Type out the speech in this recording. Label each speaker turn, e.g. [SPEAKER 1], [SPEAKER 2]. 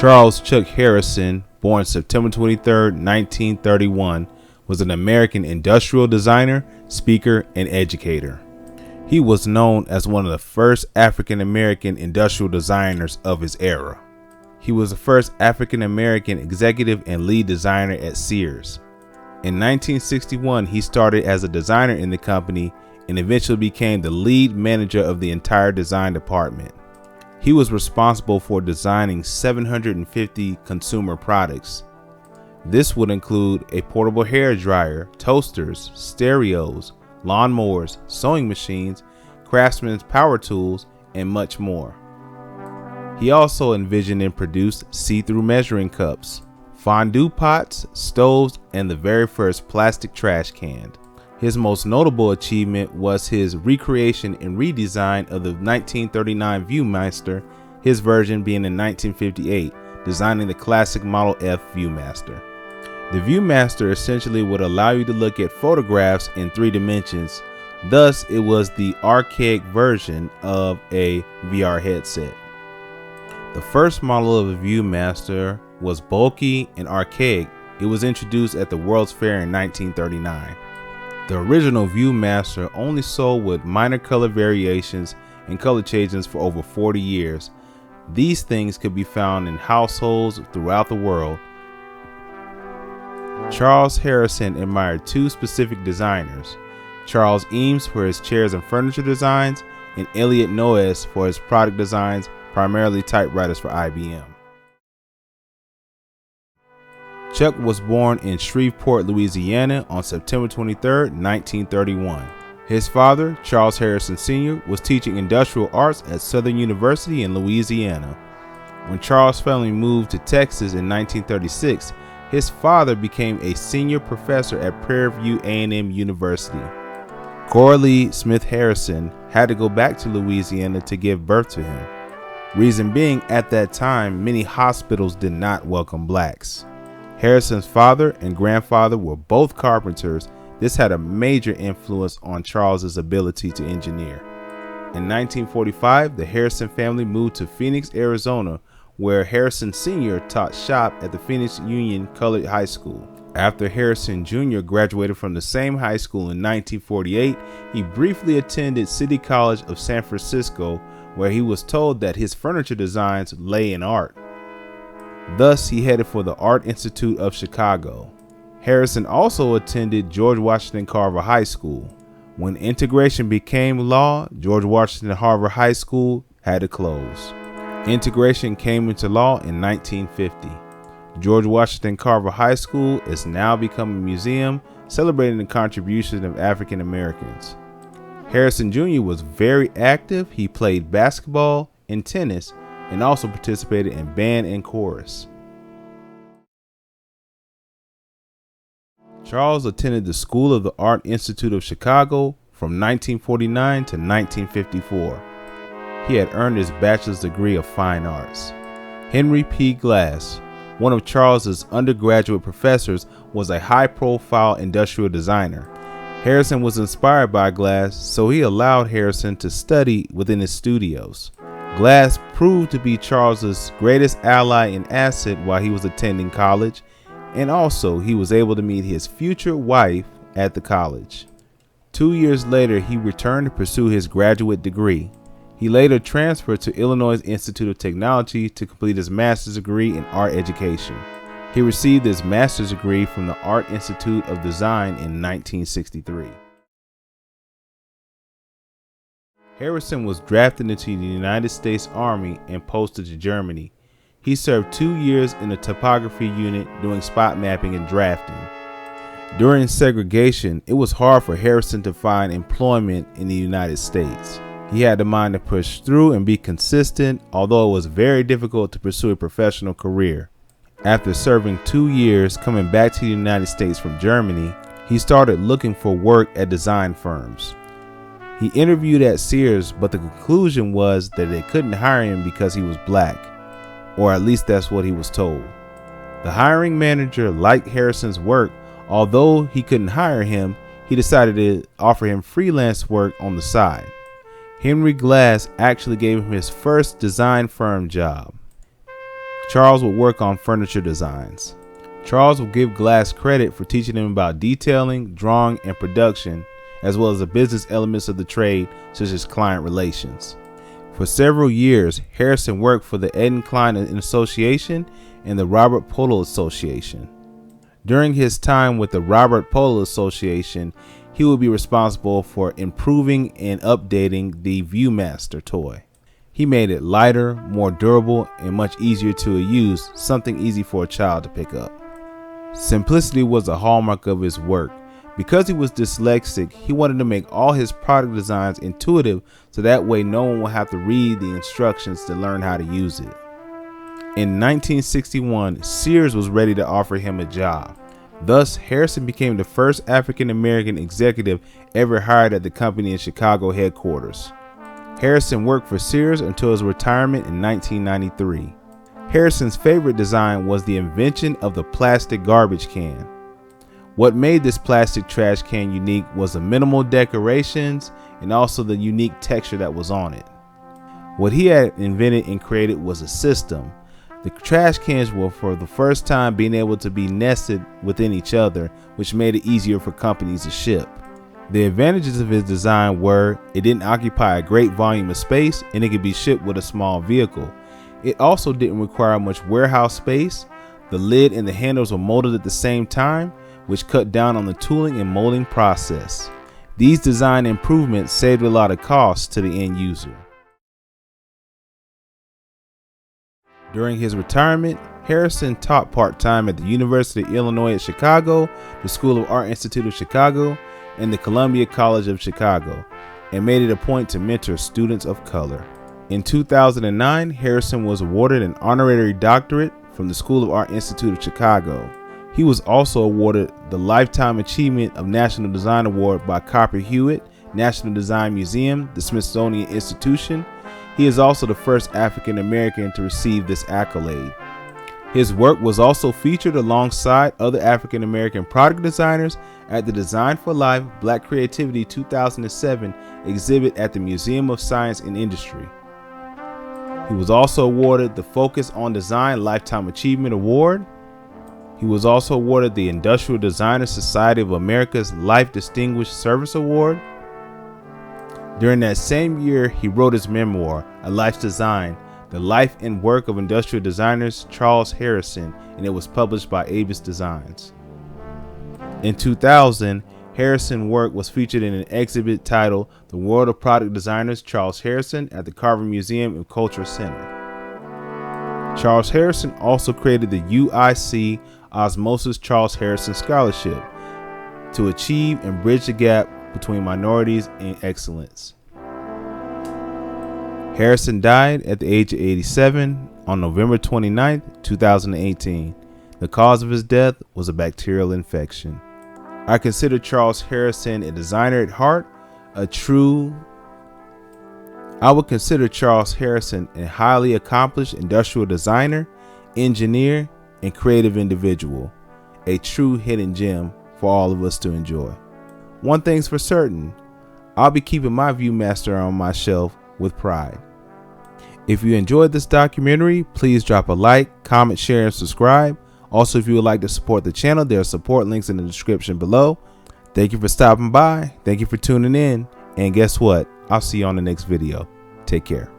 [SPEAKER 1] Charles Chuck Harrison, born September 23, 1931, was an American industrial designer, speaker, and educator. He was known as one of the first African American industrial designers of his era. He was the first African American executive and lead designer at Sears. In 1961, he started as a designer in the company and eventually became the lead manager of the entire design department. He was responsible for designing 750 consumer products. This would include a portable hair dryer, toasters, stereos, lawnmowers, sewing machines, craftsman's power tools, and much more. He also envisioned and produced see-through measuring cups, fondue pots, stoves, and the very first plastic trash can. His most notable achievement was his recreation and redesign of the 1939 Viewmaster, his version being in 1958, designing the classic Model F Viewmaster. The Viewmaster essentially would allow you to look at photographs in 3 dimensions, thus it was the archaic version of a VR headset. The first model of the Viewmaster was bulky and archaic. It was introduced at the World's Fair in 1939. The original Viewmaster only sold with minor color variations and color changes for over 40 years. These things could be found in households throughout the world. Charles Harrison admired 2 specific designers, Charles Eames for his chairs and furniture designs, and Elliot Noyes for his product designs, primarily typewriters for IBM. Chuck was born in Shreveport, Louisiana on September 23, 1931. His father, Charles Harrison Sr., was teaching industrial arts at Southern University in Louisiana. When Charles' family moved to Texas in 1936, his father became a senior professor at Prairie View A&M University. Coralie Smith Harrison had to go back to Louisiana to give birth to him. Reason being, at that time, many hospitals did not welcome blacks. Harrison's father and grandfather were both carpenters. This had a major influence on Charles's ability to engineer. In 1945, the Harrison family moved to Phoenix, Arizona, where Harrison Sr. taught shop at the Phoenix Union Colored High School. After Harrison Jr. graduated from the same high school in 1948, he briefly attended City College of San Francisco, where he was told that his furniture designs lay in art. Thus, he headed for the Art Institute of Chicago. Harrison also attended George Washington Carver High School. When integration became law, George Washington Carver High School had to close. Integration came into law in 1950. George Washington Carver High School is now become a museum celebrating the contributions of African Americans. Harrison Jr. was very active. He played basketball and tennis, and also participated in band and chorus. Charles attended the School of the Art Institute of Chicago from 1949 to 1954. He had earned his bachelor's degree of fine arts. Henry P. Glass, one of Charles's undergraduate professors, was a high-profile industrial designer. Harrison was inspired by Glass, so he allowed Harrison to study within his studios. Glass proved to be Charles's greatest ally and asset while he was attending college, and also he was able to meet his future wife at the college. 2 years later, he returned to pursue his graduate degree. He later transferred to Illinois Institute of Technology to complete his master's degree in art education. He received his master's degree from the Art Institute of Design in 1963. Harrison was drafted into the United States Army and posted to Germany. He served 2 years in the typography unit doing spot mapping and drafting. During segregation, it was hard for Harrison to find employment in the United States. He had the mind to push through and be consistent, although it was very difficult to pursue a professional career. After serving 2 years coming back to the United States from Germany, he started looking for work at design firms. He interviewed at Sears, but the conclusion was that they couldn't hire him because he was black, or at least that's what he was told. The hiring manager liked Harrison's work. Although he couldn't hire him, he decided to offer him freelance work on the side. Henry Glass actually gave him his first design firm job. Charles would work on furniture designs. Charles would give Glass credit for teaching him about detailing, drawing, and production, as well as the business elements of the trade, such as client relations. For several years, Harrison worked for the Ed & Klein Association and the Robert Polo Association. During his time with the Robert Polo Association, he would be responsible for improving and updating the Viewmaster toy. He made it lighter, more durable, and much easier to use, something easy for a child to pick up. Simplicity was a hallmark of his work. Because he was dyslexic, he wanted to make all his product designs intuitive so that way no one would have to read the instructions to learn how to use it. In 1961, Sears was ready to offer him a job. Thus, Harrison became the first African American executive ever hired at the company in Chicago headquarters. Harrison worked for Sears until his retirement in 1993. Harrison's favorite design was the invention of the plastic garbage can. What made this plastic trash can unique was the minimal decorations and also the unique texture that was on it. What he had invented and created was a system. The trash cans were for the first time being able to be nested within each other, which made it easier for companies to ship. The advantages of his design were it didn't occupy a great volume of space and it could be shipped with a small vehicle. It also didn't require much warehouse space. The lid and the handles were molded at the same time, which cut down on the tooling and molding process. These design improvements saved a lot of costs to the end user. During his retirement, Harrison taught part-time at the University of Illinois at Chicago, the School of Art Institute of Chicago, and the Columbia College of Chicago, and made it a point to mentor students of color. In 2009, Harrison was awarded an honorary doctorate from the School of Art Institute of Chicago. He was also awarded the Lifetime Achievement of National Design Award by Copper Hewitt, National Design Museum, the Smithsonian Institution. He is also the first African American to receive this accolade. His work was also featured alongside other African American product designers at the Design for Life Black Creativity 2007 exhibit at the Museum of Science and Industry. He was also awarded the Focus on Design Lifetime Achievement Award. He was also awarded the Industrial Designers Society of America's Life Distinguished Service Award. During that same year, he wrote his memoir, A Life's Design, The Life and Work of Industrial Designers Charles Harrison, and it was published by Avis Designs. In 2000, Harrison's work was featured in an exhibit titled The World of Product Designers Charles Harrison at the Carver Museum and Culture Center. Charles Harrison also created the UIC Osmosis Charles Harrison Scholarship to achieve and bridge the gap between minorities and excellence. Harrison died at the age of 87 on November 29, 2018. The cause of his death was a bacterial infection. I consider Charles Harrison a designer at heart, I would consider Charles Harrison a highly accomplished industrial designer, engineer, and creative individual, a true hidden gem for all of us to enjoy. One thing's for certain, I'll be keeping my Viewmaster on my shelf with pride. If you enjoyed this documentary, please drop a like, comment, share, and subscribe. Also, if you would like to support the channel, there are support links in the description below. Thank you for stopping by. Thank you for tuning in. And guess what? I'll see you on the next video. Take care.